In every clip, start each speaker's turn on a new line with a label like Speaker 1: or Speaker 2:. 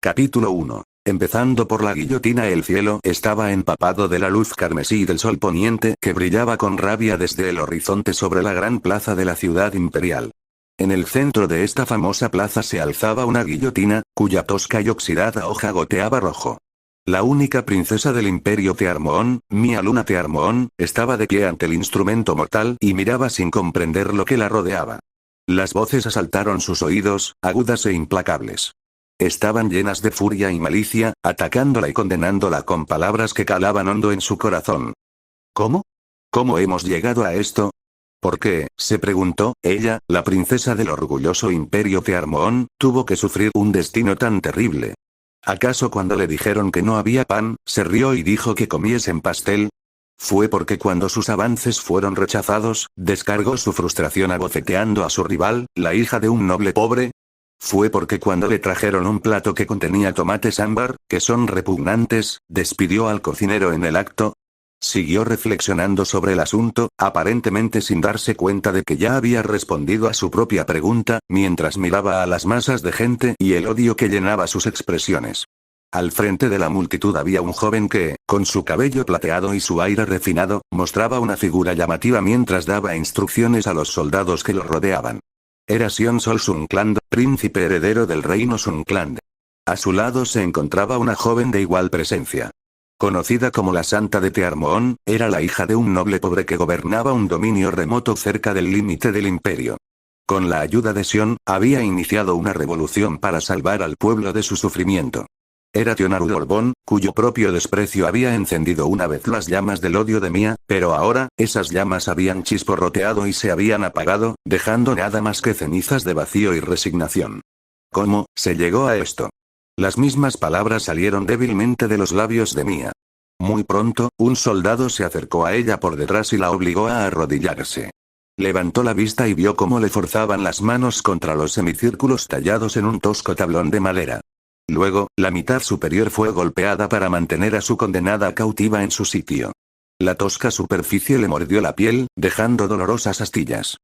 Speaker 1: Capítulo 1. Empezando por la guillotina, el cielo estaba empapado de la luz carmesí del sol poniente que brillaba con rabia desde el horizonte sobre la gran plaza de la ciudad imperial. En el centro de esta famosa plaza se alzaba una guillotina, cuya tosca y oxidada hoja goteaba rojo. La única princesa del imperio Tearmoon, Mia Luna Tearmoon, estaba de pie ante el instrumento mortal y miraba sin comprender lo que la rodeaba. Las voces asaltaron sus oídos, agudas e implacables. Estaban llenas de furia y malicia, atacándola y condenándola con palabras que calaban hondo en su corazón. ¿Cómo? ¿Cómo hemos llegado a esto? ¿Por qué, se preguntó, ella, la princesa del orgulloso imperio Tearmoon, tuvo que sufrir un destino tan terrible? ¿Acaso cuando le dijeron que no había pan, se rió y dijo que comiesen pastel? ¿Fue porque cuando sus avances fueron rechazados, descargó su frustración abofeteando a su rival, la hija de un noble pobre? ¿Fue porque cuando le trajeron un plato que contenía tomates ámbar, que son repugnantes, despidió al cocinero en el acto? Siguió reflexionando sobre el asunto, aparentemente sin darse cuenta de que ya había respondido a su propia pregunta, mientras miraba a las masas de gente y el odio que llenaba sus expresiones. Al frente de la multitud había un joven que, con su cabello plateado y su aire refinado, mostraba una figura llamativa mientras daba instrucciones a los soldados que lo rodeaban. Era Sion Sol Sungkland, príncipe heredero del reino Sungkland. A su lado se encontraba una joven de igual presencia. Conocida como la Santa de Tearmoon, era la hija de un noble pobre que gobernaba un dominio remoto cerca del límite del imperio. Con la ayuda de Sion, había iniciado una revolución para salvar al pueblo de su sufrimiento. Era Tionaru Dorbón, cuyo propio desprecio había encendido una vez las llamas del odio de Mia, pero ahora, esas llamas habían chisporroteado y se habían apagado, dejando nada más que cenizas de vacío y resignación. ¿Cómo se llegó a esto? Las mismas palabras salieron débilmente de los labios de Mia. Muy pronto, un soldado se acercó a ella por detrás y la obligó a arrodillarse. Levantó la vista y vio cómo le forzaban las manos contra los semicírculos tallados en un tosco tablón de madera. Luego, la mitad superior fue golpeada para mantener a su condenada cautiva en su sitio. La tosca superficie le mordió la piel, dejando dolorosas astillas.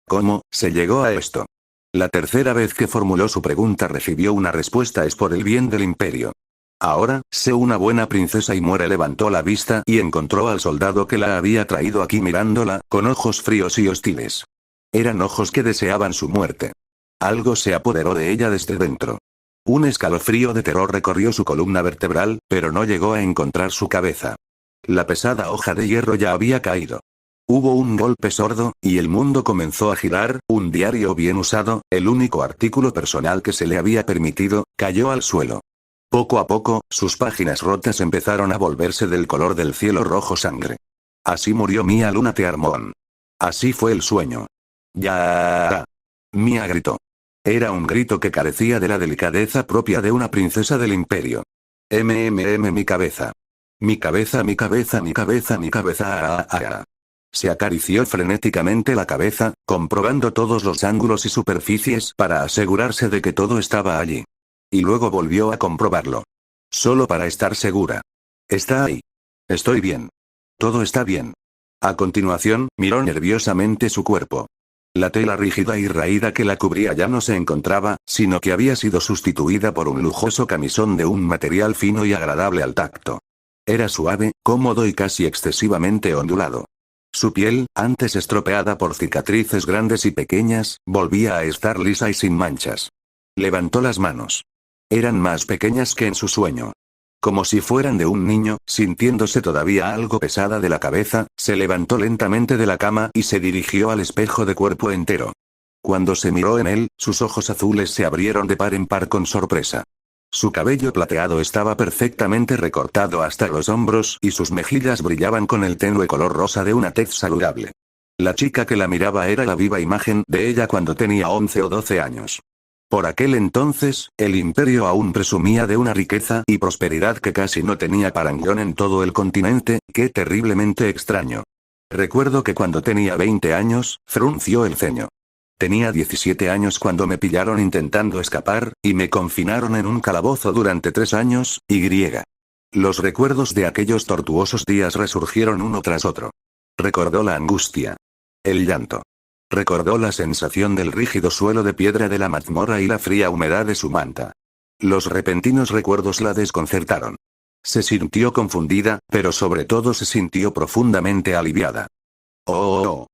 Speaker 1: ¿Cómo se llegó a esto? La tercera vez que formuló su pregunta recibió una respuesta: es por el bien del imperio. Ahora, sé una buena princesa y muere. Levantó la vista y encontró al soldado que la había traído aquí mirándola, con ojos fríos y hostiles. Eran ojos que deseaban su muerte. Algo se apoderó de ella desde dentro. Un escalofrío de terror recorrió su columna vertebral, pero no llegó a encontrar su cabeza. La pesada hoja de hierro ya había caído. Hubo un golpe sordo, y el mundo comenzó a girar. Un diario bien usado, el único artículo personal que se le había permitido, cayó al suelo. Poco a poco, sus páginas rotas empezaron a volverse del color del cielo rojo sangre. Así murió Mia Luna Tearmoon. Así fue el sueño. ¡Ya! Mia gritó. Era un grito que carecía de la delicadeza propia de una princesa del imperio. Mi cabeza. Mi cabeza, mi cabeza, mi cabeza, mi cabeza. Se acarició frenéticamente la cabeza, comprobando todos los ángulos y superficies para asegurarse de que todo estaba allí. Y luego volvió a comprobarlo. Solo para estar segura. Está ahí. Estoy bien. Todo está bien. A continuación, miró nerviosamente su cuerpo. La tela rígida y raída que la cubría ya no se encontraba, sino que había sido sustituida por un lujoso camisón de un material fino y agradable al tacto. Era suave, cómodo y casi excesivamente ondulado. Su piel, antes estropeada por cicatrices grandes y pequeñas, volvía a estar lisa y sin manchas. Levantó las manos. Eran más pequeñas que en su sueño. Como si fueran de un niño, sintiéndose todavía algo pesada de la cabeza, se levantó lentamente de la cama y se dirigió al espejo de cuerpo entero. Cuando se miró en él, sus ojos azules se abrieron de par en par con sorpresa. Su cabello plateado estaba perfectamente recortado hasta los hombros y sus mejillas brillaban con el tenue color rosa de una tez saludable. La chica que la miraba era la viva imagen de ella cuando tenía 11 o 12 años. Por aquel entonces, el imperio aún presumía de una riqueza y prosperidad que casi no tenía parangón en todo el continente. ¡Qué terriblemente extraño! Recuerdo que cuando tenía 20 años, frunció el ceño. Tenía 17 años cuando me pillaron intentando escapar, y me confinaron en un calabozo durante 3 años, Los recuerdos de aquellos tortuosos días resurgieron uno tras otro. Recordó la angustia. El llanto. Recordó la sensación del rígido suelo de piedra de la mazmorra y la fría humedad de su manta. Los repentinos recuerdos la desconcertaron. Se sintió confundida, pero sobre todo se sintió profundamente aliviada. ¡Oh!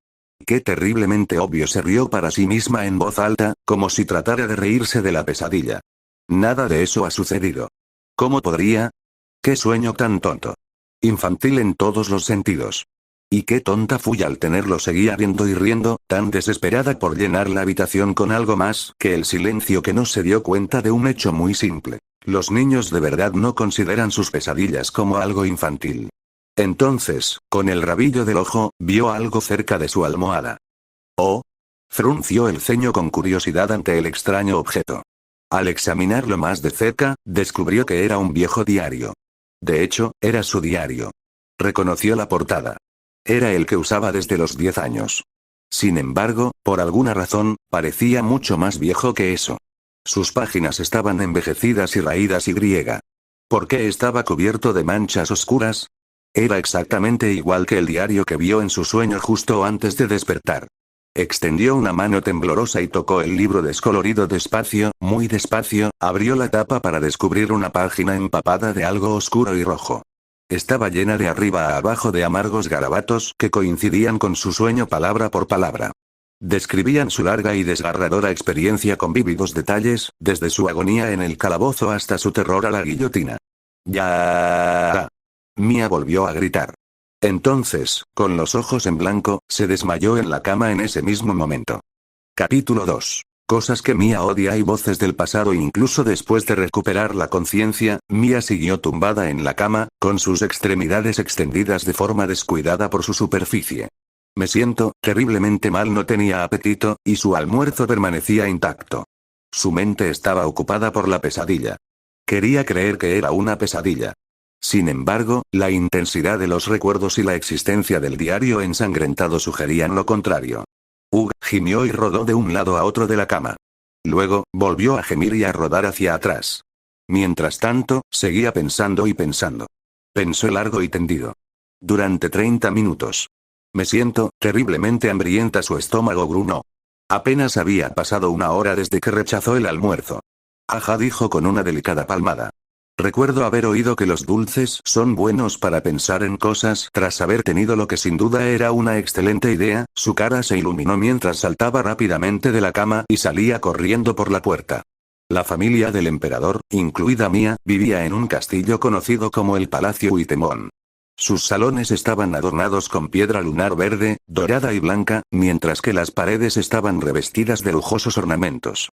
Speaker 1: Qué terriblemente obvio, se rió para sí misma en voz alta, como si tratara de reírse de la pesadilla. Nada de eso ha sucedido. ¿Cómo podría? ¡Qué sueño tan tonto! Infantil en todos los sentidos. Y qué tonta fui al tenerlo, seguía riendo y riendo, tan desesperada por llenar la habitación con algo más que el silencio, que no se dio cuenta de un hecho muy simple. Los niños de verdad no consideran sus pesadillas como algo infantil. Entonces, con el rabillo del ojo, vio algo cerca de su almohada. «Oh». Frunció el ceño con curiosidad ante el extraño objeto. Al examinarlo más de cerca, descubrió que era un viejo diario. De hecho, era su diario. Reconoció la portada. Era el que usaba desde los 10 años. Sin embargo, por alguna razón, parecía mucho más viejo que eso. Sus páginas estaban envejecidas y raídas y griega. ¿Por qué estaba cubierto de manchas oscuras? Era exactamente igual que el diario que vio en su sueño justo antes de despertar. Extendió una mano temblorosa y tocó el libro descolorido despacio, muy despacio, abrió la tapa para descubrir una página empapada de algo oscuro y rojo. Estaba llena de arriba a abajo de amargos garabatos que coincidían con su sueño palabra por palabra. Describían su larga y desgarradora experiencia con vívidos detalles, desde su agonía en el calabozo hasta su terror a la guillotina. ¡Ya! Mia volvió a gritar. Entonces, con los ojos en blanco, se desmayó en la cama en ese mismo momento. Capítulo 2. Cosas que Mia odia y voces del pasado. Incluso después de recuperar la conciencia, Mia siguió tumbada en la cama, con sus extremidades extendidas de forma descuidada por su superficie. Me siento terriblemente mal, no tenía apetito, y su almuerzo permanecía intacto. Su mente estaba ocupada por la pesadilla. Quería creer que era una pesadilla. Sin embargo, la intensidad de los recuerdos y la existencia del diario ensangrentado sugerían lo contrario. Gimió y rodó de un lado a otro de la cama. Luego, volvió a gemir y a rodar hacia atrás. Mientras tanto, seguía pensando y pensando. Pensó largo y tendido. Durante 30 minutos. Me siento terriblemente hambrienta, su estómago gruñó. Apenas había pasado una hora desde que rechazó el almuerzo. Ajá, dijo con una delicada palmada. Recuerdo haber oído que los dulces son buenos para pensar en cosas. Tras haber tenido lo que sin duda era una excelente idea, su cara se iluminó mientras saltaba rápidamente de la cama y salía corriendo por la puerta. La familia del emperador, incluida Mia, vivía en un castillo conocido como el Palacio Uitemón. Sus salones estaban adornados con piedra lunar verde, dorada y blanca, mientras que las paredes estaban revestidas de lujosos ornamentos.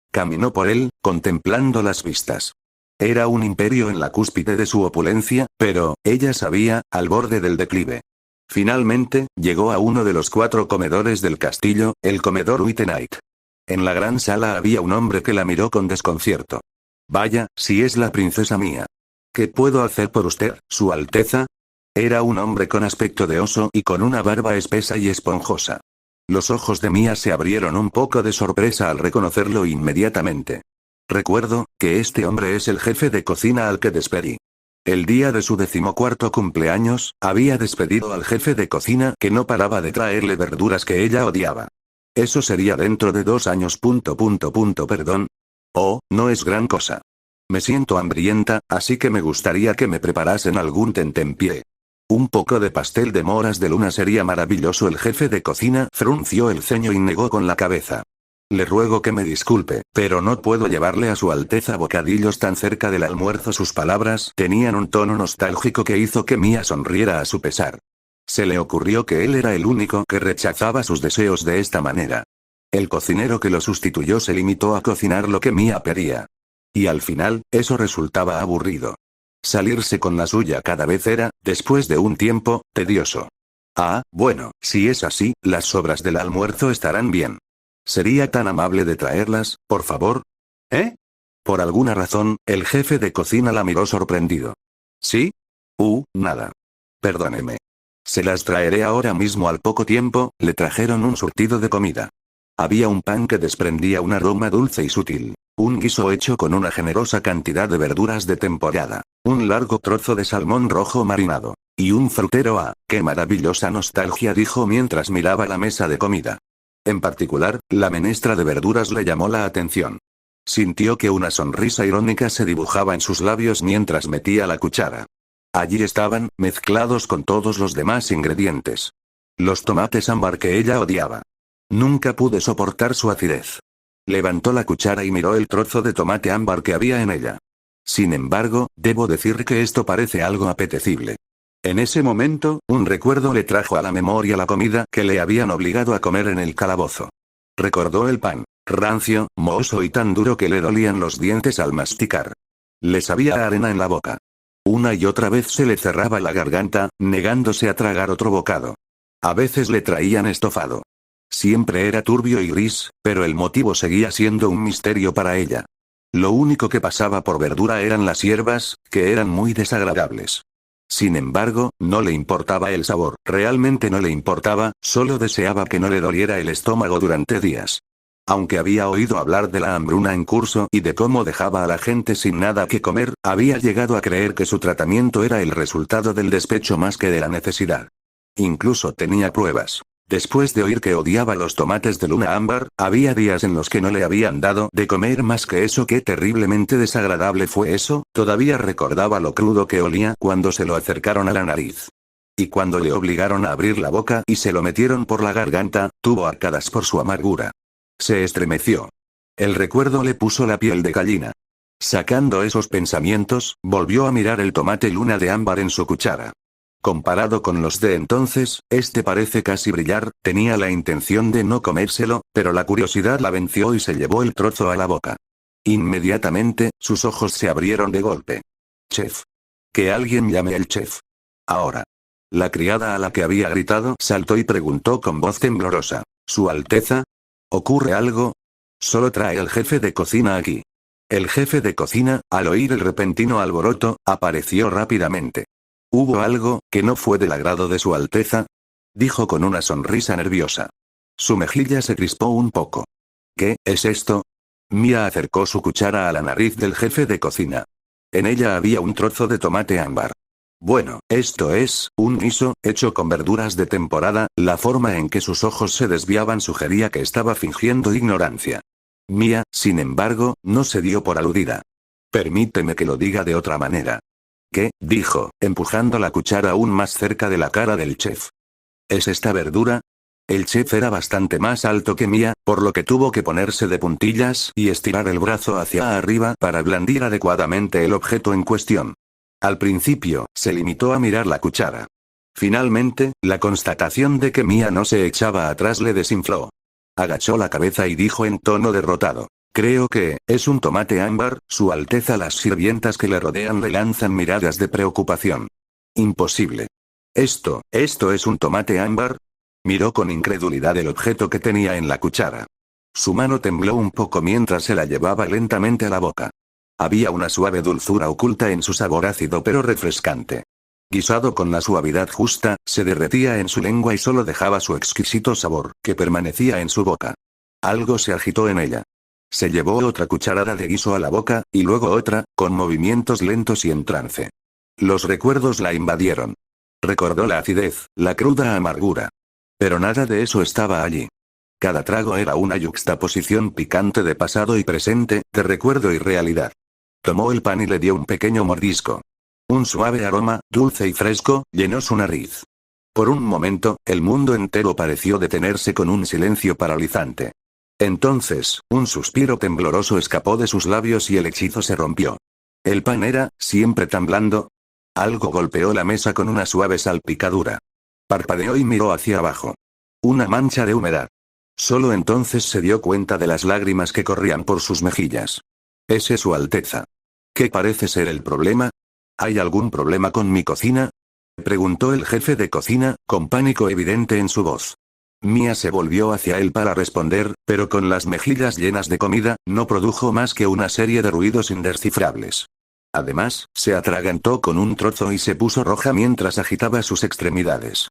Speaker 1: Caminó por él, contemplando las vistas. Era un imperio en la cúspide de su opulencia, pero, ella sabía, al borde del declive. Finalmente, llegó a uno de los 4 comedores del castillo, el comedor Uitenite. En la gran sala había un hombre que la miró con desconcierto. Vaya, si es la princesa Mia. ¿Qué puedo hacer por usted, Su Alteza? Era un hombre con aspecto de oso y con una barba espesa y esponjosa. Los ojos de Mia se abrieron un poco de sorpresa al reconocerlo inmediatamente. Recuerdo que este hombre es el jefe de cocina al que despedí. El día de su 14º cumpleaños, había despedido al jefe de cocina que no paraba de traerle verduras que ella odiaba. Eso sería dentro de 2 años. Perdón. Oh, no es gran cosa. Me siento hambrienta, así que me gustaría que me preparasen algún tentempié. Un poco de pastel de moras de luna sería maravilloso. El jefe de cocina frunció el ceño y negó con la cabeza. Le ruego que me disculpe, pero no puedo llevarle a Su Alteza bocadillos tan cerca del almuerzo. Sus palabras tenían un tono nostálgico que hizo que Mia sonriera a su pesar. Se le ocurrió que él era el único que rechazaba sus deseos de esta manera. El cocinero que lo sustituyó se limitó a cocinar lo que Mia pedía. Y al final, eso resultaba aburrido. Salirse con la suya cada vez era, después de un tiempo, tedioso. Ah, bueno, si es así, las sobras del almuerzo estarán bien. ¿Sería tan amable de traerlas, por favor? ¿Eh? Por alguna razón, el jefe de cocina la miró sorprendido. ¿Sí? Nada. Perdóneme. Se las traeré ahora mismo. Al poco tiempo, le trajeron un surtido de comida. Había un pan que desprendía un aroma dulce y sutil. Un guiso hecho con una generosa cantidad de verduras de temporada. Un largo trozo de salmón rojo marinado. Y un frutero. ¡Qué maravillosa nostalgia!, dijo mientras miraba la mesa de comida. En particular, la menestra de verduras le llamó la atención. Sintió que una sonrisa irónica se dibujaba en sus labios mientras metía la cuchara. Allí estaban, mezclados con todos los demás ingredientes. Los tomates ámbar que ella odiaba. Nunca pude soportar su acidez. Levantó la cuchara y miró el trozo de tomate ámbar que había en ella. Sin embargo, debo decir que esto parece algo apetecible. En ese momento, un recuerdo le trajo a la memoria la comida que le habían obligado a comer en el calabozo. Recordó el pan, rancio, mohoso y tan duro que le dolían los dientes al masticar. Le sabía a arena en la boca. Una y otra vez se le cerraba la garganta, negándose a tragar otro bocado. A veces le traían estofado. Siempre era turbio y gris, pero el motivo seguía siendo un misterio para ella. Lo único que pasaba por verdura eran las hierbas, que eran muy desagradables. Sin embargo, no le importaba el sabor, realmente no le importaba, solo deseaba que no le doliera el estómago durante días. Aunque había oído hablar de la hambruna en curso y de cómo dejaba a la gente sin nada que comer, había llegado a creer que su tratamiento era el resultado del despecho más que de la necesidad. Incluso tenía pruebas. Después de oír que odiaba los tomates de luna ámbar, había días en los que no le habían dado de comer más que eso. Qué terriblemente desagradable fue eso, todavía recordaba lo crudo que olía cuando se lo acercaron a la nariz. Y cuando le obligaron a abrir la boca y se lo metieron por la garganta, tuvo arcadas por su amargura. Se estremeció. El recuerdo le puso la piel de gallina. Sacando esos pensamientos, volvió a mirar el tomate luna de ámbar en su cuchara. Comparado con los de entonces, este parece casi brillar. Tenía la intención de no comérselo, pero la curiosidad la venció y se llevó el trozo a la boca. Inmediatamente, sus ojos se abrieron de golpe. Chef. Que alguien llame al chef. Ahora. La criada a la que había gritado saltó y preguntó con voz temblorosa. ¿Su Alteza? ¿Ocurre algo? Solo trae al jefe de cocina aquí. El jefe de cocina, al oír el repentino alboroto, apareció rápidamente. ¿Hubo algo que no fue del agrado de su Alteza? Dijo con una sonrisa nerviosa. Su mejilla se crispó un poco. ¿Qué es esto? Mia acercó su cuchara a la nariz del jefe de cocina. En ella había un trozo de tomate ámbar. Bueno, esto es, un guiso, hecho con verduras de temporada. La forma en que sus ojos se desviaban sugería que estaba fingiendo ignorancia. Mia, sin embargo, no se dio por aludida. Permíteme que lo diga de otra manera. ¿Qué? Dijo, empujando la cuchara aún más cerca de la cara del chef. ¿Es esta verdura? El chef era bastante más alto que Mia, por lo que tuvo que ponerse de puntillas y estirar el brazo hacia arriba para blandir adecuadamente el objeto en cuestión. Al principio, se limitó a mirar la cuchara. Finalmente, la constatación de que Mia no se echaba atrás le desinfló. Agachó la cabeza y dijo en tono derrotado. Creo que, es un tomate ámbar. Su Alteza. Las sirvientas que le rodean le lanzan miradas de preocupación. Imposible. ¿Esto es un tomate ámbar? Miró con incredulidad el objeto que tenía en la cuchara. Su mano tembló un poco mientras se la llevaba lentamente a la boca. Había una suave dulzura oculta en su sabor ácido pero refrescante. Guisado con la suavidad justa, se derretía en su lengua y solo dejaba su exquisito sabor, que permanecía en su boca. Algo se agitó en ella. Se llevó otra cucharada de guiso a la boca, y luego otra, con movimientos lentos y en trance. Los recuerdos la invadieron. Recordó la acidez, la cruda amargura. Pero nada de eso estaba allí. Cada trago era una yuxtaposición picante de pasado y presente, de recuerdo y realidad. Tomó el pan y le dio un pequeño mordisco. Un suave aroma, dulce y fresco, llenó su nariz. Por un momento, el mundo entero pareció detenerse con un silencio paralizante. Entonces, un suspiro tembloroso escapó de sus labios y el hechizo se rompió. El pan era, siempre tan blando. Algo golpeó la mesa con una suave salpicadura. Parpadeó y miró hacia abajo. Una mancha de humedad. Solo entonces se dio cuenta de las lágrimas que corrían por sus mejillas. ¿Es su Alteza? ¿Qué parece ser el problema? ¿Hay algún problema con mi cocina? Preguntó el jefe de cocina, con pánico evidente en su voz. Mia se volvió hacia él para responder, pero con las mejillas llenas de comida, no produjo más que una serie de ruidos indescifrables. Además, se atragantó con un trozo y se puso roja mientras agitaba sus extremidades.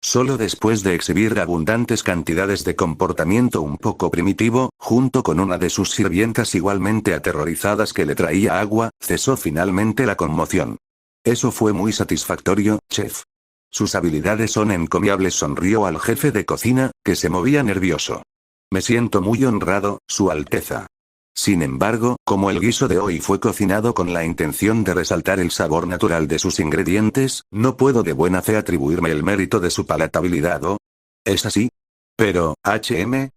Speaker 1: Solo después de exhibir abundantes cantidades de comportamiento un poco primitivo, junto con una de sus sirvientas igualmente aterrorizadas que le traía agua, cesó finalmente la conmoción. Eso fue muy satisfactorio, chef. Sus habilidades son encomiables, sonrió al jefe de cocina, que se movía nervioso. Me siento muy honrado, Su Alteza. Sin embargo, como el guiso de hoy fue cocinado con la intención de resaltar el sabor natural de sus ingredientes, no puedo de buena fe atribuirme el mérito de su palatabilidad ¿o? ¿Es así? Pero,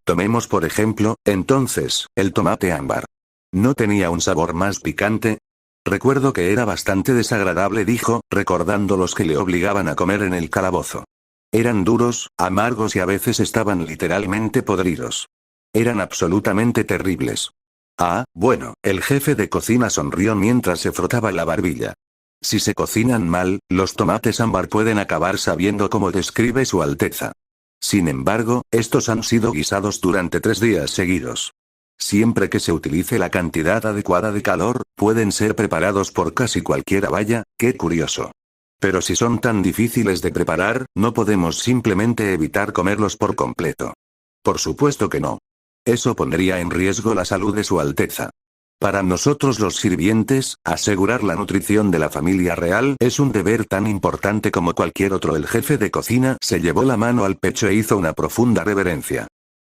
Speaker 1: tomemos por ejemplo, entonces, el tomate ámbar. ¿No tenía un sabor más picante? Recuerdo que era bastante desagradable, dijo, recordando los que le obligaban a comer en el calabozo. Eran duros, amargos y a veces estaban literalmente podridos. Eran absolutamente terribles. Ah, bueno, el jefe de cocina sonrió mientras se frotaba la barbilla. Si se cocinan mal, los tomates ámbar pueden acabar sabiendo como describe Su Alteza. Sin embargo, estos han sido guisados durante 3 días seguidos. Siempre que se utilice la cantidad adecuada de calor, pueden ser preparados por casi cualquiera. Vaya, qué curioso. Pero si son tan difíciles de preparar, no podemos simplemente evitar comerlos por completo. Por supuesto que no. Eso pondría en riesgo la salud de Su Alteza. Para nosotros los sirvientes, asegurar la nutrición de la familia real es un deber tan importante como cualquier otro. El jefe de cocina se llevó la mano al pecho e hizo una profunda reverencia.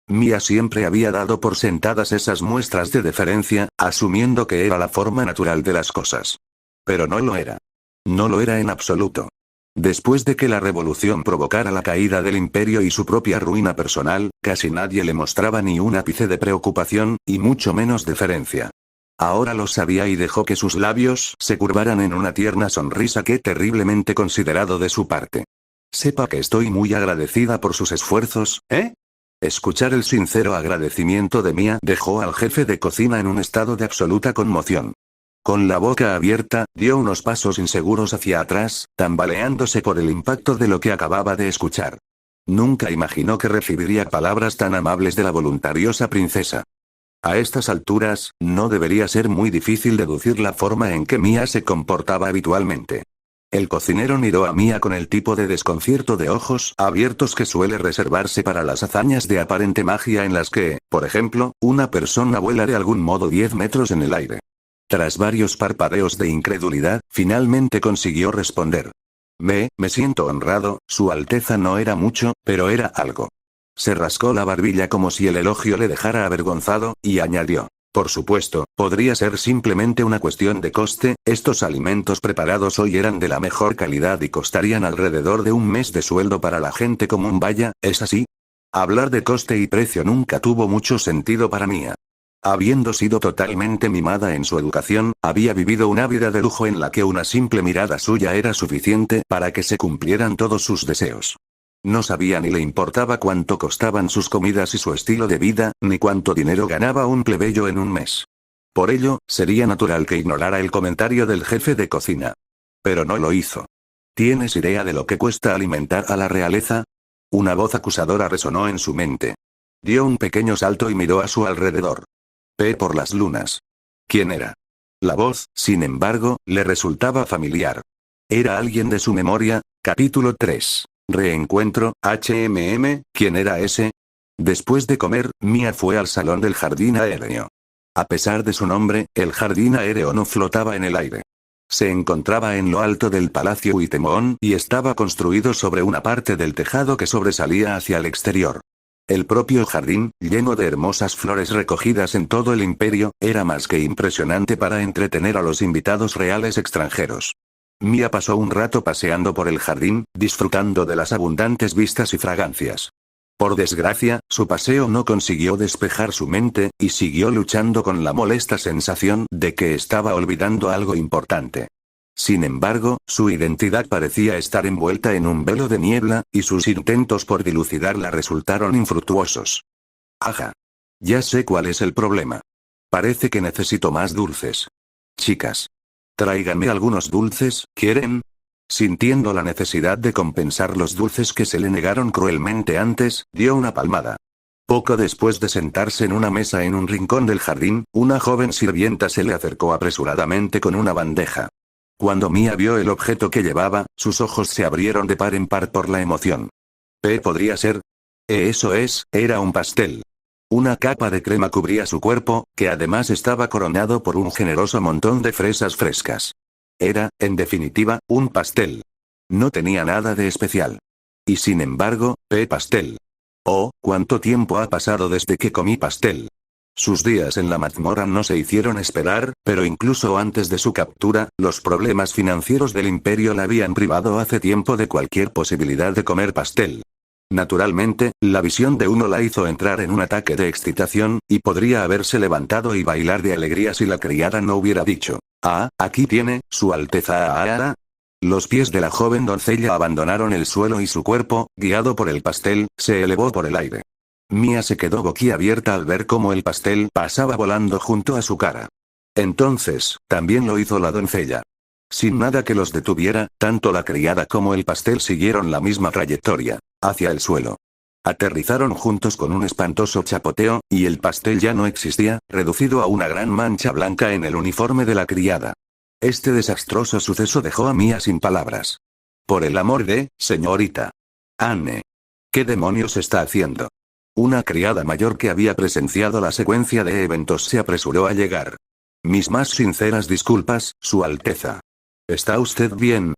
Speaker 1: Mia siempre había dado por sentadas esas muestras de deferencia, asumiendo que era la forma natural de las cosas. Pero no lo era. No lo era en absoluto. Después de que la revolución provocara la caída del imperio y su propia ruina personal, casi nadie le mostraba ni un ápice de preocupación, y mucho menos deferencia. Ahora lo sabía y dejó que sus labios se curvaran en una tierna sonrisa. Qué terriblemente considerado de su parte. Sepa que estoy muy agradecida por sus esfuerzos, ¿eh? Escuchar el sincero agradecimiento de Mia dejó al jefe de cocina en un estado de absoluta conmoción. Con la boca abierta, dio unos pasos inseguros hacia atrás, tambaleándose por el impacto de lo que acababa de escuchar. Nunca imaginó que recibiría palabras tan amables de la voluntariosa princesa. A estas alturas, no debería ser muy difícil deducir la forma en que Mia se comportaba habitualmente. El cocinero miró a Mia con el tipo de desconcierto de ojos abiertos que suele reservarse para las hazañas de aparente magia en las que, por ejemplo, una persona vuela de algún modo 10 metros en el aire. Tras varios parpadeos de incredulidad, finalmente consiguió responder. Me siento honrado, Su Alteza. No era mucho, pero era algo. Se rascó la barbilla como si el elogio le dejara avergonzado, y añadió. Por supuesto, podría ser simplemente una cuestión de coste, estos alimentos preparados hoy eran de la mejor calidad y costarían alrededor de un mes de sueldo para la gente común. Vaya, ¿es así? Hablar de coste y precio nunca tuvo mucho sentido para Mia. Habiendo sido totalmente mimada en su educación, había vivido una vida de lujo en la que una simple mirada suya era suficiente para que se cumplieran todos sus deseos. No sabía ni le importaba cuánto costaban sus comidas y su estilo de vida, ni cuánto dinero ganaba un plebeyo en un mes. Por ello, sería natural que ignorara el comentario del jefe de cocina. Pero no lo hizo. ¿Tienes idea de lo que cuesta alimentar a la realeza? Una voz acusadora resonó en su mente. Dio un pequeño salto y miró a su alrededor. Por las lunas. ¿Quién era? La voz, sin embargo, le resultaba familiar. ¿Era alguien de su memoria? Capítulo 3. Reencuentro, ¿quién era ese? Después de comer, Mia fue al salón del jardín aéreo. A pesar de su nombre, el jardín aéreo no flotaba en el aire. Se encontraba en lo alto del Palacio Uitemón y estaba construido sobre una parte del tejado que sobresalía hacia el exterior. El propio jardín, lleno de hermosas flores recogidas en todo el imperio, era más que impresionante para entretener a los invitados reales extranjeros. Mia pasó un rato paseando por el jardín, disfrutando de las abundantes vistas y fragancias. Por desgracia, su paseo no consiguió despejar su mente, y siguió luchando con la molesta sensación de que estaba olvidando algo importante. Sin embargo, su identidad parecía estar envuelta en un velo de niebla, y sus intentos por dilucidarla resultaron infructuosos. Ajá. Ya sé cuál es el problema. Parece que necesito más dulces. Chicas. Tráiganme algunos dulces, ¿quieren? Sintiendo la necesidad de compensar los dulces que se le negaron cruelmente antes, dio una palmada. Poco después de sentarse en una mesa en un rincón del jardín, una joven sirvienta se le acercó apresuradamente con una bandeja. Cuando Mia vio el objeto que llevaba, sus ojos se abrieron de par en par por la emoción. ¿Podría ser? Eso es, era un pastel. Una capa de crema cubría su cuerpo, que además estaba coronado por un generoso montón de fresas frescas. Era, en definitiva, un pastel. No tenía nada de especial. Y sin embargo, pastel. Oh, ¿cuánto tiempo ha pasado desde que comí pastel? Sus días en la mazmorra no se hicieron esperar, pero incluso antes de su captura, los problemas financieros del imperio la habían privado hace tiempo de cualquier posibilidad de comer pastel. Naturalmente, la visión de uno la hizo entrar en un ataque de excitación, y podría haberse levantado y bailar de alegría si la criada no hubiera dicho: «Ah, aquí tiene, Su Alteza Aara». Los pies de la joven doncella abandonaron el suelo y su cuerpo, guiado por el pastel, se elevó por el aire. Mia se quedó boquiabierta al ver cómo el pastel pasaba volando junto a su cara. Entonces, también lo hizo la doncella. Sin nada que los detuviera, tanto la criada como el pastel siguieron la misma trayectoria, hacia el suelo. Aterrizaron juntos con un espantoso chapoteo, y el pastel ya no existía, reducido a una gran mancha blanca en el uniforme de la criada. Este desastroso suceso dejó a Mia sin palabras. Por el amor de, señorita Anne. ¿Qué demonios está haciendo? Una criada mayor que había presenciado la secuencia de eventos se apresuró a llegar. Mis más sinceras disculpas, Su Alteza. ¿Está usted bien?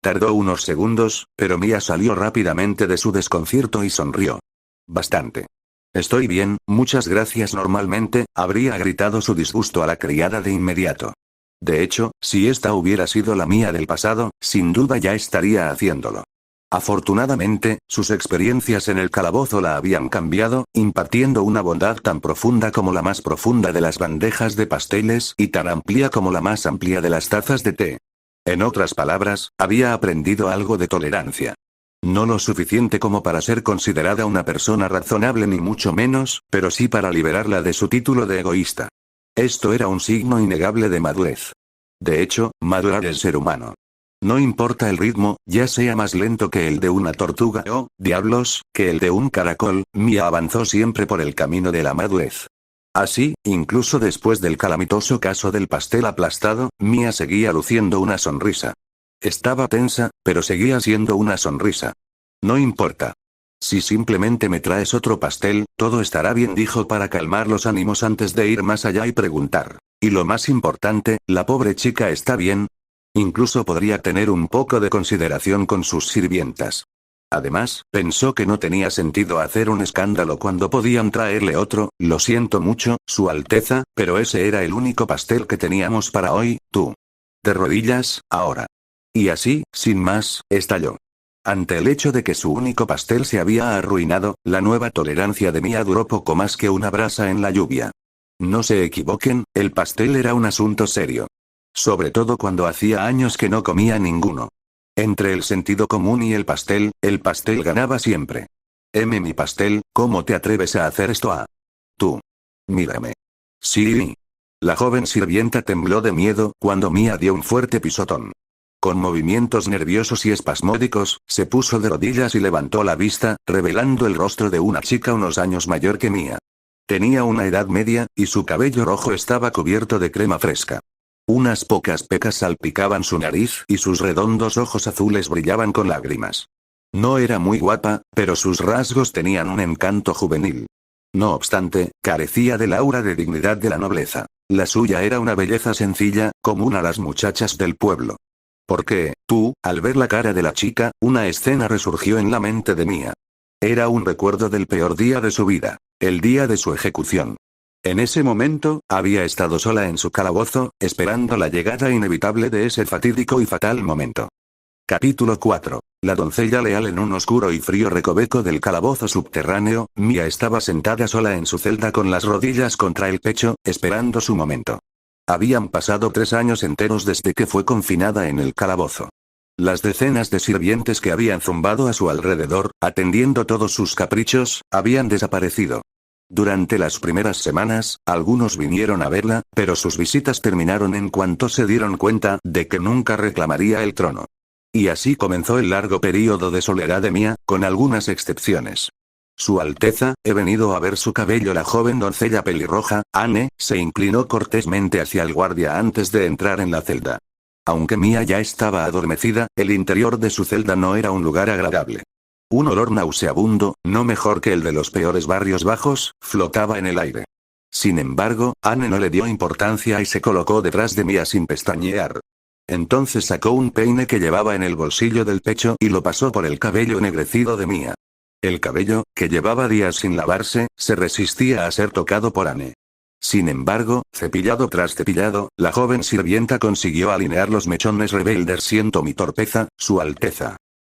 Speaker 1: Tardó unos segundos, pero Mia salió rápidamente de su desconcierto y sonrió. Bastante. Estoy bien, muchas gracias. Normalmente, habría gritado su disgusto a la criada de inmediato. De hecho, si esta hubiera sido la Mia del pasado, sin duda ya estaría haciéndolo. Afortunadamente, sus experiencias en el calabozo la habían cambiado, impartiendo una bondad tan profunda como la más profunda de las bandejas de pasteles y tan amplia como la más amplia de las tazas de té. En otras palabras, había aprendido algo de tolerancia. No lo suficiente como para ser considerada una persona razonable ni mucho menos, pero sí para liberarla de su título de egoísta. Esto era un signo innegable de madurez. De hecho, madurar es ser humano. No importa el ritmo, ya sea más lento que el de una tortuga o, diablos, que el de un caracol, Mia avanzó siempre por el camino de la madurez. Así, incluso después del calamitoso caso del pastel aplastado, Mia seguía luciendo una sonrisa. Estaba tensa, pero seguía siendo una sonrisa. No importa. Si simplemente me traes otro pastel, todo estará bien, dijo para calmar los ánimos antes de ir más allá y preguntar. Y lo más importante, ¿la pobre chica está bien? Incluso podría tener un poco de consideración con sus sirvientas. Además, pensó que no tenía sentido hacer un escándalo cuando podían traerle otro. Lo siento mucho, Su Alteza, pero ese era el único pastel que teníamos para hoy. Tú. De rodillas, ahora. Y así, sin más, estalló. Ante el hecho de que su único pastel se había arruinado, la nueva tolerancia de Mia duró poco más que una brasa en la lluvia. No se equivoquen, el pastel era un asunto serio. Sobre todo cuando hacía años que no comía ninguno. Entre el sentido común y el pastel ganaba siempre. Mi pastel, ¿cómo te atreves a hacer esto a? Tú. Mírame. Sí. La joven sirvienta tembló de miedo cuando Mia dio un fuerte pisotón. Con movimientos nerviosos y espasmódicos, se puso de rodillas y levantó la vista, revelando el rostro de una chica unos años mayor que Mia. Tenía una edad media, y su cabello rojo estaba cubierto de crema fresca. Unas pocas pecas salpicaban su nariz y sus redondos ojos azules brillaban con lágrimas. No era muy guapa, pero sus rasgos tenían un encanto juvenil. No obstante, carecía del aura de dignidad de la nobleza. La suya era una belleza sencilla, común a las muchachas del pueblo. Porque, al ver la cara de la chica, una escena resurgió en la mente de Mia. Era un recuerdo del peor día de su vida, el día de su ejecución. En ese momento, había estado sola en su calabozo, esperando la llegada inevitable de ese fatídico y fatal momento. Capítulo 4. La doncella leal. En un oscuro y frío recoveco del calabozo subterráneo, Mia estaba sentada sola en su celda con las rodillas contra el pecho, esperando su momento. Habían pasado 3 años enteros desde que fue confinada en el calabozo. Las decenas de sirvientes que habían zumbado a su alrededor, atendiendo todos sus caprichos, habían desaparecido. Durante las primeras semanas, algunos vinieron a verla, pero sus visitas terminaron en cuanto se dieron cuenta de que nunca reclamaría el trono. Y así comenzó el largo período de soledad de Mia, con algunas excepciones. Su Alteza, he venido a ver su cabello. La joven doncella pelirroja, Anne, se inclinó cortésmente hacia el guardia antes de entrar en la celda. Aunque Mia ya estaba adormecida, el interior de su celda no era un lugar agradable. Un olor nauseabundo, no mejor que el de los peores barrios bajos, flotaba en el aire. Sin embargo, Anne no le dio importancia y se colocó detrás de Mia sin pestañear. Entonces sacó un peine que llevaba en el bolsillo del pecho y lo pasó por el cabello ennegrecido de Mia. El cabello, que llevaba días sin lavarse, se resistía a ser tocado por Anne. Sin embargo, cepillado tras cepillado, la joven sirvienta consiguió alinear los mechones rebeldes. Siento mi torpeza, Su Alteza.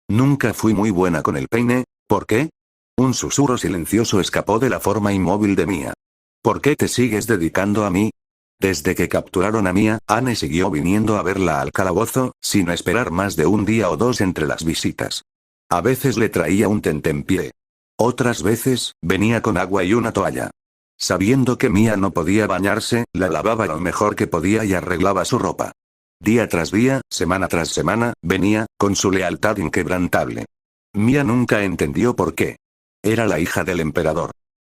Speaker 1: Nunca fui muy buena con el peine, ¿por qué? Un susurro silencioso escapó de la forma inmóvil de Mia. ¿Por qué te sigues dedicando a mí? Desde que capturaron a Mia, Anne siguió viniendo a verla al calabozo, sin esperar más de un día o dos entre las visitas. A veces le traía un tentempié. Otras veces, venía con agua y una toalla. Sabiendo que Mia no podía bañarse, la lavaba lo mejor que podía y arreglaba su ropa. Día tras día, semana tras semana, venía, con su lealtad inquebrantable. Mia nunca entendió por qué. Era la hija del emperador.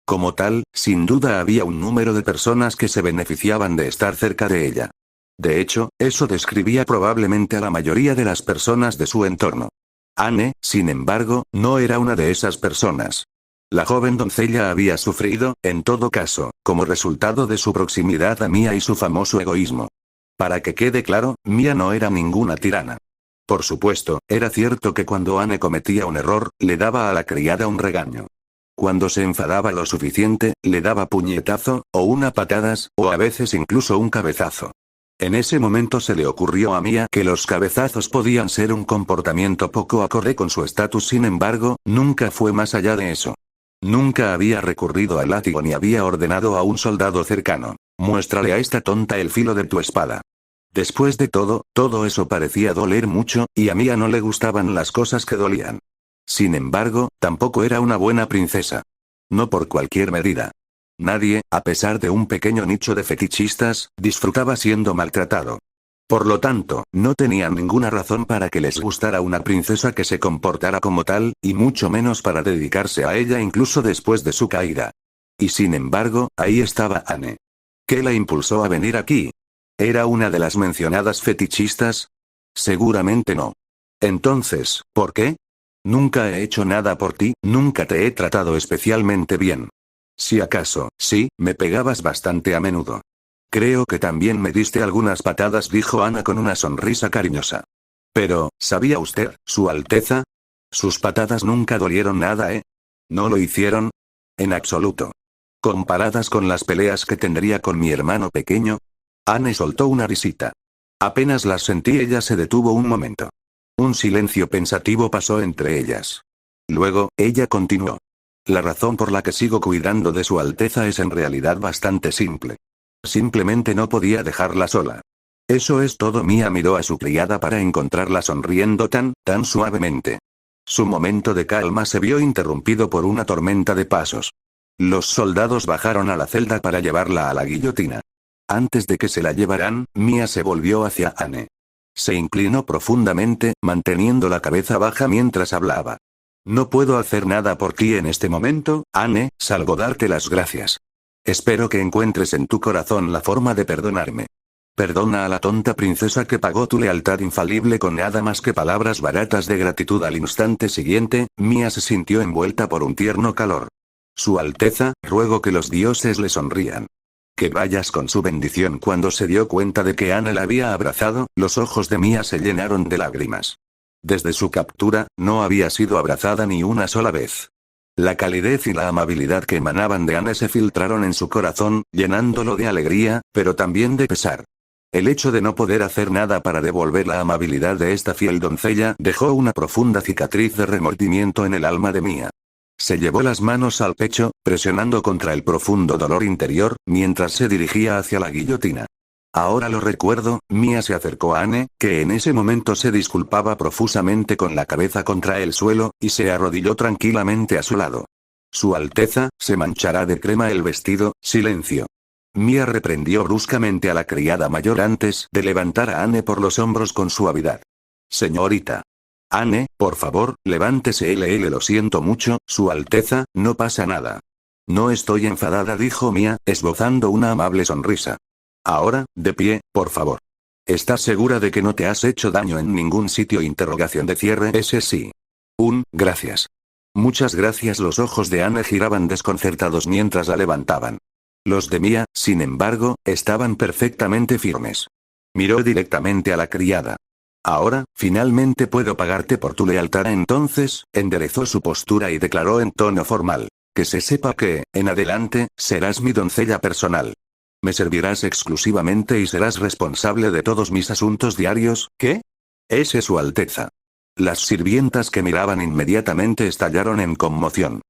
Speaker 1: Como tal, sin duda había un número de personas que se beneficiaban de estar cerca de ella. De hecho, eso describía probablemente a la mayoría de las personas de su entorno. Anne, sin embargo, no era una de esas personas. La joven doncella había sufrido, en todo caso, como resultado de su proximidad a Mia y su famoso egoísmo. Para que quede claro, Mia no era ninguna tirana. Por supuesto, era cierto que cuando Anne cometía un error, le daba a la criada un regaño. Cuando se enfadaba lo suficiente, le daba puñetazo, o una patadas, o a veces incluso un cabezazo. En ese momento se le ocurrió a Mia que los cabezazos podían ser un comportamiento poco acorde con su estatus. Sin embargo, nunca fue más allá de eso. Nunca había recurrido al látigo ni había ordenado a un soldado cercano: muéstrale a esta tonta el filo de tu espada. Después de todo eso parecía doler mucho, y a Mia no le gustaban las cosas que dolían. Sin embargo, tampoco era una buena princesa. No por cualquier medida. Nadie, a pesar de un pequeño nicho de fetichistas, disfrutaba siendo maltratado. Por lo tanto, no tenían ninguna razón para que les gustara una princesa que se comportara como tal, y mucho menos para dedicarse a ella incluso después de su caída. Y sin embargo, ahí estaba Anne. ¿Qué la impulsó a venir aquí? ¿Era una de las mencionadas fetichistas? Seguramente no. Entonces, ¿por qué? Nunca he hecho nada por ti, nunca te he tratado especialmente bien. Si acaso, sí, me pegabas bastante a menudo. Creo que también me diste algunas patadas, dijo Ana con una sonrisa cariñosa. Pero, ¿sabía usted, Su Alteza? Sus patadas nunca dolieron nada, ¿eh? ¿No lo hicieron? En absoluto. Comparadas con las peleas que tendría con mi hermano pequeño. Anne soltó una risita. Apenas las sentí, ella se detuvo un momento. Un silencio pensativo pasó entre ellas. Luego, ella continuó. La razón por la que sigo cuidando de Su Alteza es en realidad bastante simple. Simplemente no podía dejarla sola. Eso es todo. Mia miró a su criada para encontrarla sonriendo tan suavemente. Su momento de calma se vio interrumpido por una tormenta de pasos. Los soldados bajaron a la celda para llevarla a la guillotina. Antes de que se la llevaran, Mia se volvió hacia Anne. Se inclinó profundamente, manteniendo la cabeza baja mientras hablaba. No puedo hacer nada por ti en este momento, Anne, salvo darte las gracias. Espero que encuentres en tu corazón la forma de perdonarme. Perdona a la tonta princesa que pagó tu lealtad infalible con nada más que palabras baratas de gratitud. Al instante siguiente, Mia se sintió envuelta por un tierno calor. Su Alteza, ruego que los dioses le sonrían. Que vayas con su bendición. Cuando se dio cuenta de que Anne la había abrazado, los ojos de Mia se llenaron de lágrimas. Desde su captura, no había sido abrazada ni una sola vez. La calidez y la amabilidad que emanaban de Anne se filtraron en su corazón, llenándolo de alegría, pero también de pesar. El hecho de no poder hacer nada para devolver la amabilidad de esta fiel doncella dejó una profunda cicatriz de remordimiento en el alma de Mia. Se llevó las manos al pecho, presionando contra el profundo dolor interior, mientras se dirigía hacia la guillotina. Ahora lo recuerdo, Mia se acercó a Anne, que en ese momento se disculpaba profusamente con la cabeza contra el suelo, y se arrodilló tranquilamente a su lado. Su Alteza, se manchará de crema el vestido. Silencio. Mia reprendió bruscamente a la criada mayor antes de levantar a Anne por los hombros con suavidad. Señorita. Anne, por favor, levántese. Lo siento mucho, Su Alteza, no pasa nada. No estoy enfadada, dijo Mia, esbozando una amable sonrisa. Ahora, de pie, por favor. ¿Estás segura de que no te has hecho daño en ningún sitio? Interrogación de cierre. Ese sí. Gracias. Muchas gracias. Los ojos de Anne giraban desconcertados mientras la levantaban. Los de Mia, sin embargo, estaban perfectamente firmes. Miró directamente a la criada. Ahora, finalmente puedo pagarte por tu lealtad. Entonces, enderezó su postura y declaró en tono formal. Que se sepa que, en adelante, serás mi doncella personal. Me servirás exclusivamente y serás responsable de todos mis asuntos diarios, ¿qué? Ese es Su Alteza. Las sirvientas que miraban inmediatamente estallaron en conmoción.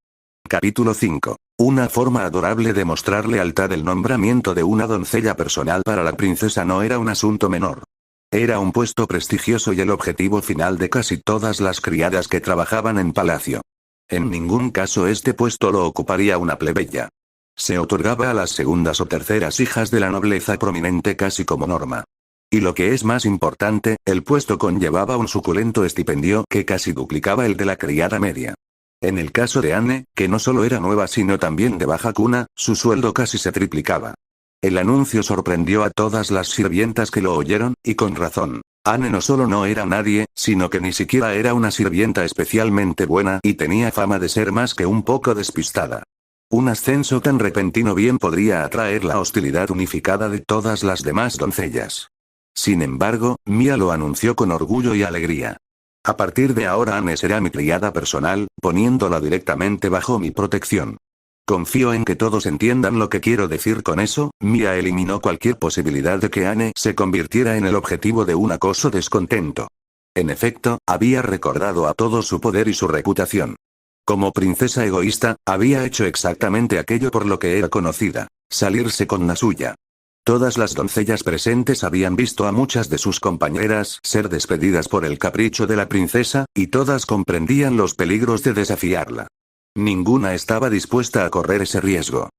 Speaker 1: Capítulo 5. Una forma adorable de mostrar lealtad. El nombramiento de una doncella personal para la princesa no era un asunto menor. Era un puesto prestigioso y el objetivo final de casi todas las criadas que trabajaban en palacio. En ningún caso este puesto lo ocuparía una plebeya. Se otorgaba a las segundas o terceras hijas de la nobleza prominente casi como norma. Y lo que es más importante, el puesto conllevaba un suculento estipendio que casi duplicaba el de la criada media. En el caso de Anne, que no solo era nueva sino también de baja cuna, su sueldo casi se triplicaba. El anuncio sorprendió a todas las sirvientas que lo oyeron, y con razón. Anne no solo no era nadie, sino que ni siquiera era una sirvienta especialmente buena y tenía fama de ser más que un poco despistada. Un ascenso tan repentino bien podría atraer la hostilidad unificada de todas las demás doncellas. Sin embargo, Mia lo anunció con orgullo y alegría. A partir de ahora Anne será mi criada personal, poniéndola directamente bajo mi protección. Confío en que todos entiendan lo que quiero decir con eso. Mia eliminó cualquier posibilidad de que Anne se convirtiera en el objetivo de un acoso descontento. En efecto, había recordado a todos su poder y su reputación. Como princesa egoísta, había hecho exactamente aquello por lo que era conocida: salirse con la suya. Todas las doncellas presentes habían visto a muchas de sus compañeras ser despedidas por el capricho de la princesa, y todas comprendían los peligros de desafiarla. Ninguna estaba dispuesta a correr ese riesgo.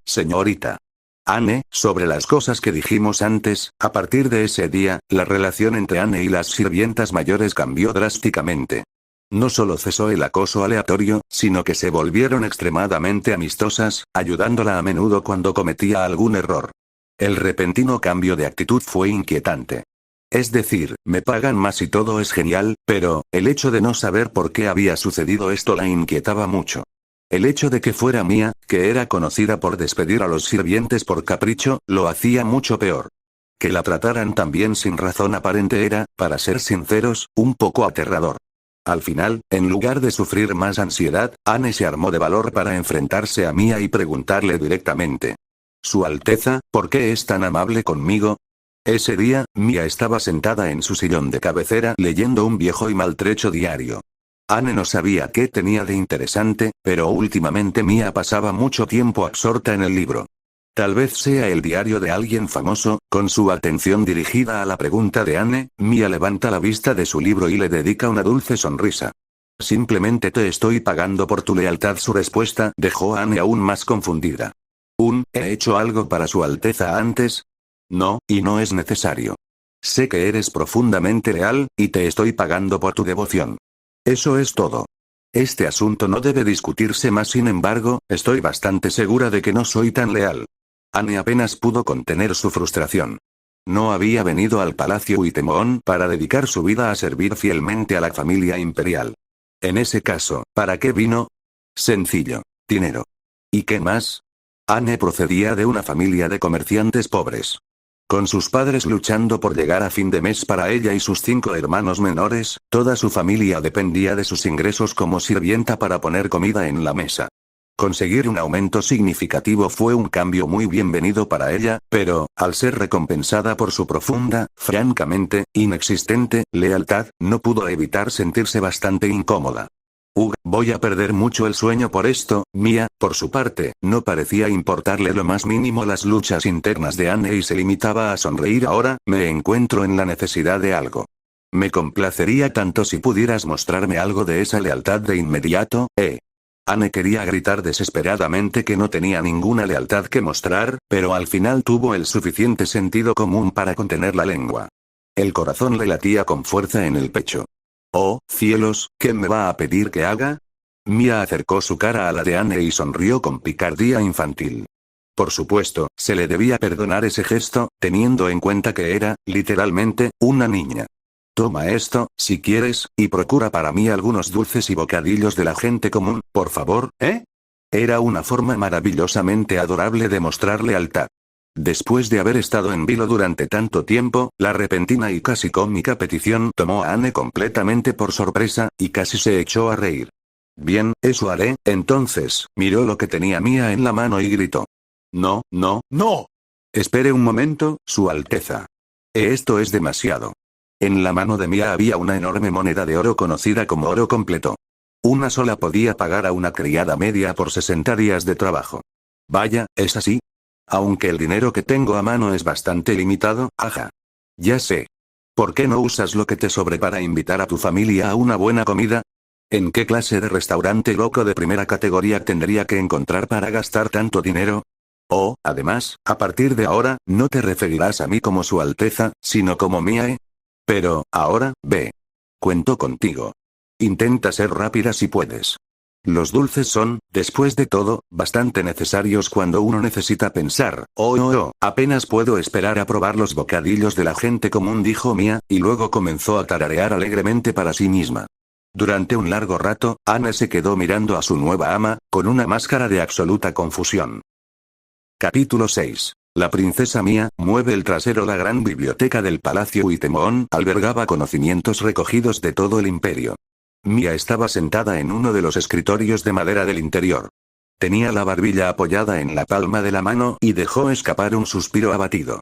Speaker 1: Señorita Anne, sobre las cosas que dijimos antes, a partir de ese día, la relación entre Anne y las sirvientas mayores cambió drásticamente. No solo cesó el acoso aleatorio, sino que se volvieron extremadamente amistosas, ayudándola a menudo cuando cometía algún error. El repentino cambio de actitud fue inquietante. Es decir, me pagan más y todo es genial, pero, el hecho de no saber por qué había sucedido esto la inquietaba mucho. El hecho de que fuera Mia, que era conocida por despedir a los sirvientes por capricho, lo hacía mucho peor. Que la trataran tan bien sin razón aparente era, para ser sinceros, un poco aterrador. Al final, en lugar de sufrir más ansiedad, Anne se armó de valor para enfrentarse a Mia y preguntarle directamente: Su Alteza, ¿por qué es tan amable conmigo? Ese día, Mia estaba sentada en su sillón de cabecera leyendo un viejo y maltrecho diario. Anne no sabía qué tenía de interesante, pero últimamente Mia pasaba mucho tiempo absorta en el libro. Tal vez sea el diario de alguien famoso. Con su atención dirigida a la pregunta de Anne, Mia levanta la vista de su libro y le dedica una dulce sonrisa. Simplemente te estoy pagando por tu lealtad. Su respuesta dejó a Anne aún más confundida. ¿He hecho algo para Su Alteza antes? No, y no es necesario. Sé que eres profundamente leal, y te estoy pagando por tu devoción. Eso es todo. Este asunto no debe discutirse más. Sin embargo, estoy bastante segura de que no soy tan leal. Anne apenas pudo contener su frustración. No había venido al Palacio Wittemon para dedicar su vida a servir fielmente a la familia imperial. En ese caso, ¿para qué vino? Sencillo. Dinero. ¿Y qué más? Anne procedía de una familia de comerciantes pobres. Con sus padres luchando por llegar a fin de mes para ella y sus 5 hermanos menores, toda su familia dependía de sus ingresos como sirvienta para poner comida en la mesa. Conseguir un aumento significativo fue un cambio muy bienvenido para ella, pero, al ser recompensada por su profunda, francamente, inexistente, lealtad, no pudo evitar sentirse bastante incómoda. Voy a perder mucho el sueño por esto. Mia, por su parte, no parecía importarle lo más mínimo las luchas internas de Anne y se limitaba a sonreír. Ahora, me encuentro en la necesidad de algo. Me complacería tanto si pudieras mostrarme algo de esa lealtad de inmediato, Anne quería gritar desesperadamente que no tenía ninguna lealtad que mostrar, pero al final tuvo el suficiente sentido común para contener la lengua. El corazón le latía con fuerza en el pecho. Oh, cielos, ¿qué me va a pedir que haga? Mia acercó su cara a la de Anne y sonrió con picardía infantil. Por supuesto, se le debía perdonar ese gesto, teniendo en cuenta que era, literalmente, una niña. Toma esto, si quieres, y procura para mí algunos dulces y bocadillos de la gente común, por favor, Era una forma maravillosamente adorable de mostrar lealtad. Después de haber estado en vilo durante tanto tiempo, la repentina y casi cómica petición tomó a Anne completamente por sorpresa, y casi se echó a reír. Bien, eso haré. Entonces, miró lo que tenía Mia en la mano y gritó. No, no, no. Espere un momento, Su Alteza. Esto es demasiado. En la mano de Mia había una enorme moneda de oro conocida como oro completo. Una sola podía pagar a una criada media por 60 días de trabajo. Vaya, ¿es así? Aunque el dinero que tengo a mano es bastante limitado, ajá. Ya sé. ¿Por qué no usas lo que te sobre para invitar a tu familia a una buena comida? ¿En qué clase de restaurante loco de primera categoría tendría que encontrar para gastar tanto dinero? Oh, además, a partir de ahora, no te referirás a mí como Su Alteza, sino como Mia, ¿eh? Pero, ahora, ve. Cuento contigo. Intenta ser rápida si puedes. Los dulces son, después de todo, bastante necesarios cuando uno necesita pensar. Apenas puedo esperar a probar los bocadillos de la gente común, dijo Mia, y luego comenzó a tararear alegremente para sí misma. Durante un largo rato, Anne se quedó mirando a su nueva ama, con una máscara de absoluta confusión. Capítulo 6. La princesa Mia mueve el trasero. La gran biblioteca del Palacio Wittemon albergaba conocimientos recogidos de todo el imperio. Mia estaba sentada en uno de los escritorios de madera del interior. Tenía la barbilla apoyada en la palma de la mano y dejó escapar un suspiro abatido.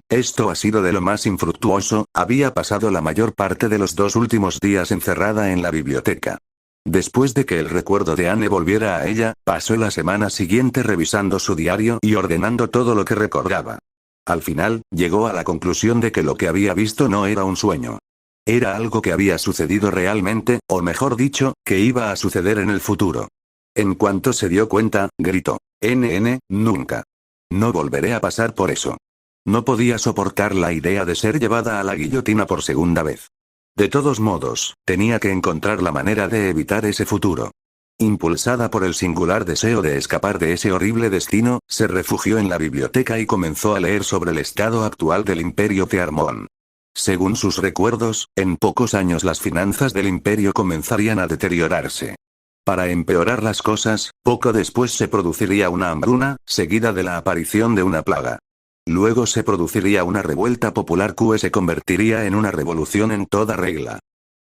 Speaker 1: Esto ha sido de lo más infructuoso. Había pasado la mayor parte de los 2 últimos días encerrada en la biblioteca. Después de que el recuerdo de Anne volviera a ella, pasó la semana siguiente revisando su diario y ordenando todo lo que recordaba. Al final, llegó a la conclusión de que lo que había visto no era un sueño. Era algo que había sucedido realmente, o mejor dicho, que iba a suceder en el futuro. En cuanto se dio cuenta, gritó: nunca. No volveré a pasar por eso. No podía soportar la idea de ser llevada a la guillotina por segunda vez. De todos modos, tenía que encontrar la manera de evitar ese futuro. Impulsada por el singular deseo de escapar de ese horrible destino, se refugió en la biblioteca y comenzó a leer sobre el estado actual del Imperio Tearmon. Según sus recuerdos, en pocos años las finanzas del imperio comenzarían a deteriorarse. Para empeorar las cosas, poco después se produciría una hambruna, seguida de la aparición de una plaga. Luego se produciría una revuelta popular que se convertiría en una revolución en toda regla.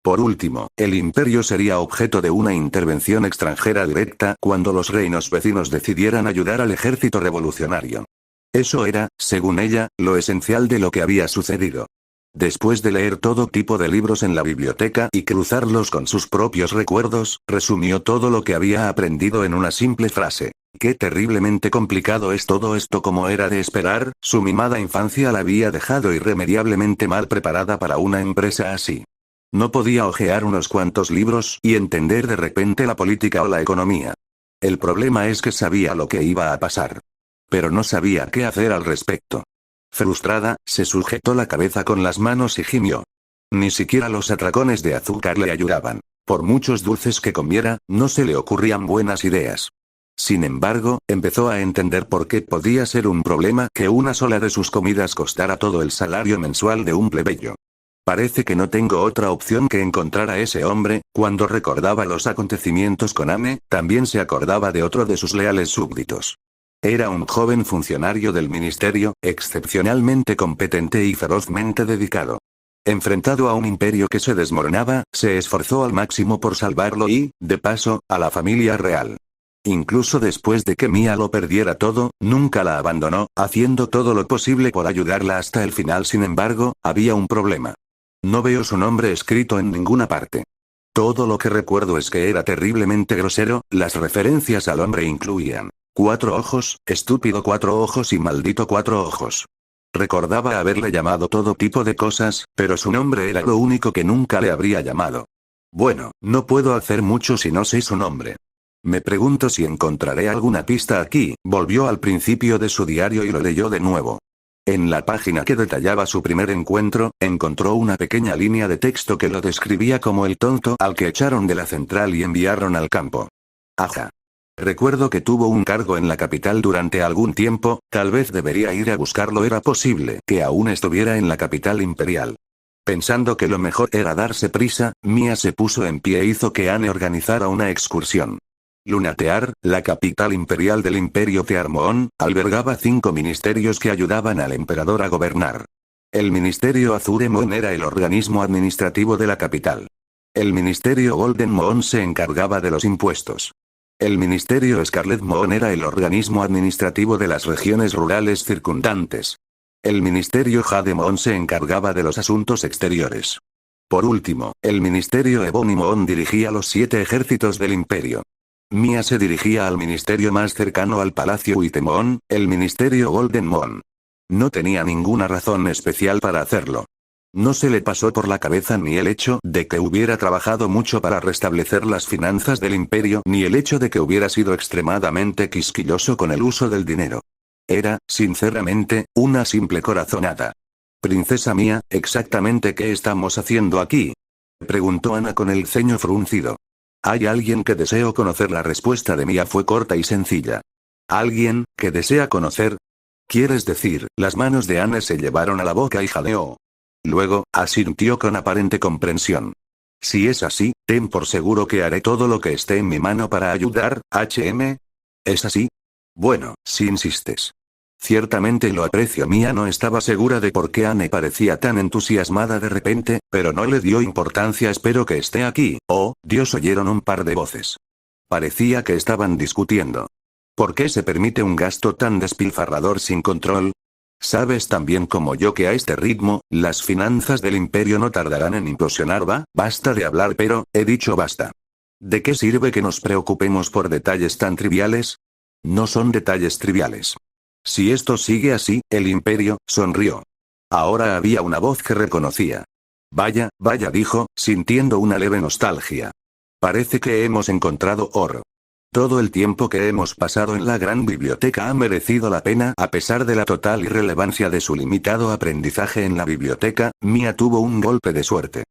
Speaker 1: Por último, el imperio sería objeto de una intervención extranjera directa cuando los reinos vecinos decidieran ayudar al ejército revolucionario. Eso era, según ella, lo esencial de lo que había sucedido. Después de leer todo tipo de libros en la biblioteca y cruzarlos con sus propios recuerdos, resumió todo lo que había aprendido en una simple frase: «Qué terriblemente complicado es todo esto». Como era de esperar, su mimada infancia la había dejado irremediablemente mal preparada para una empresa así. No podía hojear unos cuantos libros y entender de repente la política o la economía. El problema es que sabía lo que iba a pasar. Pero no sabía qué hacer al respecto. Frustrada, se sujetó la cabeza con las manos y gimió. Ni siquiera los atracones de azúcar le ayudaban. Por muchos dulces que comiera, no se le ocurrían buenas ideas. Sin embargo, empezó a entender por qué podía ser un problema que una sola de sus comidas costara todo el salario mensual de un plebeyo. Parece que no tengo otra opción que encontrar a ese hombre. Cuando recordaba los acontecimientos con Anne, también se acordaba de otro de sus leales súbditos. Era un joven funcionario del ministerio, excepcionalmente competente y ferozmente dedicado. Enfrentado a un imperio que se desmoronaba, se esforzó al máximo por salvarlo y, de paso, a la familia real. Incluso después de que Mia lo perdiera todo, nunca la abandonó, haciendo todo lo posible por ayudarla hasta el final. Sin embargo, había un problema. No veo su nombre escrito en ninguna parte. Todo lo que recuerdo es que era terriblemente grosero. Las referencias al hombre incluían: 4 ojos, estúpido 4 ojos y maldito 4 ojos. Recordaba haberle llamado todo tipo de cosas, pero su nombre era lo único que nunca le habría llamado. Bueno, no puedo hacer mucho si no sé su nombre. Me pregunto si encontraré alguna pista aquí. Volvió al principio de su diario y lo leyó de nuevo. En la página que detallaba su primer encuentro, encontró una pequeña línea de texto que lo describía como el tonto al que echaron de la central y enviaron al campo. Ajá. Recuerdo que tuvo un cargo en la capital durante algún tiempo. Tal vez debería ir a buscarlo. Era posible que aún estuviera en la capital imperial. Pensando que lo mejor era darse prisa, Mia se puso en pie e hizo que Anne organizara una excursión. Lunatear, la capital imperial del Imperio Tearmon, albergaba 5 ministerios que ayudaban al emperador a gobernar. El Ministerio Azuremon era el organismo administrativo de la capital. El Ministerio Goldenmon se encargaba de los impuestos. El Ministerio Scarlet Moon era el organismo administrativo de las regiones rurales circundantes. El Ministerio Jade Moon se encargaba de los asuntos exteriores. Por último, el Ministerio Ebony Moon dirigía los 7 ejércitos del imperio. Mia se dirigía al ministerio más cercano al Palacio Uitemon, el Ministerio Golden Moon. No tenía ninguna razón especial para hacerlo. No se le pasó por la cabeza ni el hecho de que hubiera trabajado mucho para restablecer las finanzas del imperio, ni el hecho de que hubiera sido extremadamente quisquilloso con el uso del dinero. Era, sinceramente, una simple corazonada. Princesa Mia, ¿exactamente qué estamos haciendo aquí?, preguntó Ana con el ceño fruncido. ¿Hay alguien que deseo conocer? La respuesta de Mia fue corta y sencilla. ¿Alguien que desea conocer? ¿Quieres decir? Las manos de Anne se llevaron a la boca y jadeó. Luego, asintió con aparente comprensión. Si es así, ten por seguro que haré todo lo que esté en mi mano para ayudar, HM. ¿Es así? Bueno, si insistes. Ciertamente lo aprecio. Mia no estaba segura de por qué Anne parecía tan entusiasmada de repente, pero no le dio importancia. Espero que esté aquí. Oh, Dios, oyeron un par de voces. Parecía que estaban discutiendo. ¿Por qué se permite un gasto tan despilfarrador sin control? Sabes tan bien como yo que a este ritmo, las finanzas del imperio no tardarán en implosionar. Basta de hablar, pero, he dicho basta. ¿De qué sirve que nos preocupemos por detalles tan triviales? No son detalles triviales. Si esto sigue así, el imperio, sonrió. Ahora había una voz que reconocía. Vaya, vaya, dijo, sintiendo una leve nostalgia. Parece que hemos encontrado oro. Todo el tiempo que hemos pasado en la gran biblioteca ha merecido la pena. A pesar de la total irrelevancia de su limitado aprendizaje en la biblioteca, Mia tuvo un golpe de suerte.